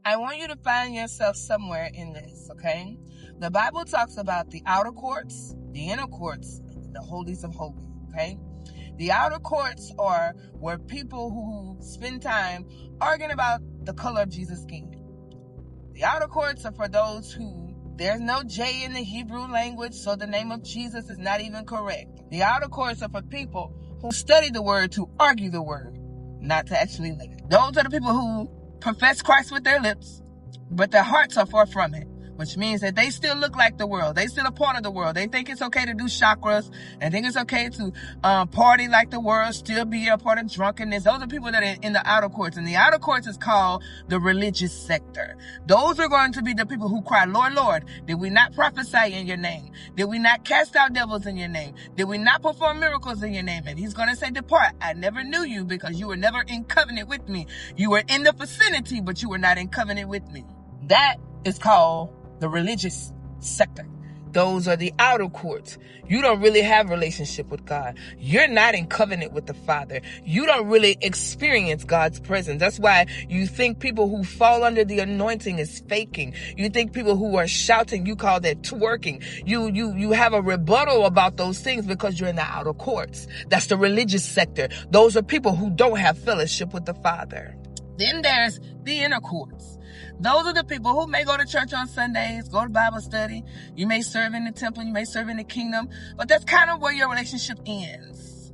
I want you to find yourself somewhere in this, okay? The Bible talks about the outer courts, the inner courts, and the holies of holies, okay? The outer courts are where people who spend time arguing about the color of Jesus' skin. The outer courts are for those who, there's no J in the Hebrew language, so the name of Jesus is not even correct. The outer courts are for people who study the word to argue the word, not to actually live it. Those are the people who profess Christ with their lips, but their hearts are far from it, which means that they still look like the world. They still a part of the world. They think it's okay to do chakras. They think it's okay to party like the world, still be a part of drunkenness. Those are people that are in the outer courts. And the outer courts is called the religious sector. Those are going to be the people who cry, Lord, Lord, did we not prophesy in your name? Did we not cast out devils in your name? Did we not perform miracles in your name? And he's going to say, depart. I never knew you because you were never in covenant with me. You were in the vicinity, but you were not in covenant with me. That is called the religious sector. Those are the outer courts. You don't really have a relationship with God. You're not in covenant with the Father. You don't really experience God's presence. That's why you think people who fall under the anointing is faking. You think people who are shouting, you call that twerking. You have a rebuttal about those things because you're in the outer courts. That's the religious sector. Those are people who don't have fellowship with the Father. Then there's the inner courts. Those are the people who may go to church on Sundays, go to Bible study. You may serve in the temple, you may serve in the kingdom, but that's kind of where your relationship ends.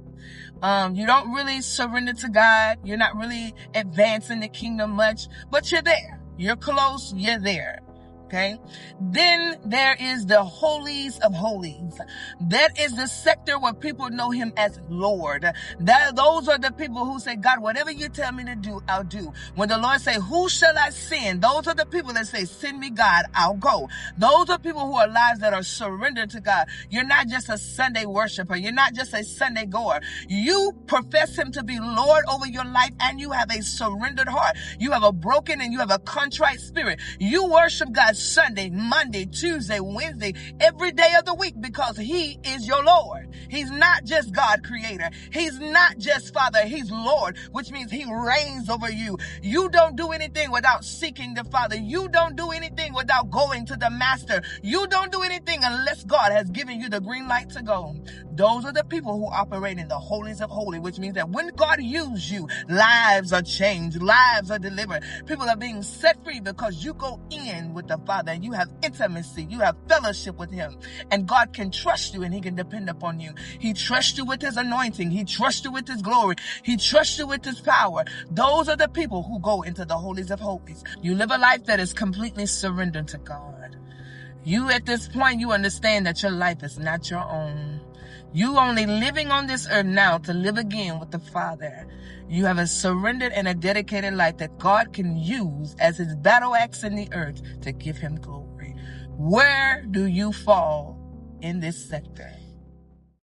You don't really surrender to God. You're not really advancing the kingdom much, but you're there. You're close, you're there. Okay. Then there is the holies of holies. That is the sector where people know him as Lord. Those are the people who say, God, whatever you tell me to do, I'll do. When the Lord say, who shall I send? Those are the people that say, send me, God, I'll go. Those are people who are lives that are surrendered to God. You're not just a Sunday worshiper. You're not just a Sunday goer. You profess him to be Lord over your life, and you have a surrendered heart. You have a broken and you have a contrite spirit. You worship God Sunday, Monday, Tuesday, Wednesday, every day of the week because he is your Lord. He's not just God creator. He's not just Father. He's Lord, which means he reigns over you. You don't do anything without seeking the Father. You don't do anything without going to the Master. You don't do anything unless God has given you the green light to go. Those are the people who operate in the holies of holy, which means that when God uses you, lives are changed, lives are delivered. People are being set free because you go in with the Father and you have intimacy, you have fellowship with him, and God can trust you and he can depend upon you. He trusts you with his anointing. He trusts you with his glory. He trusts you with his power. Those are the people who go into the holies of holies. You live a life that is completely surrendered to God. You at this point, you understand that your life is not your own. You only living on this earth now to live again with the Father. You have a surrendered and a dedicated life that God can use as his battle axe in the earth to give him glory. Where do you fall in this sector?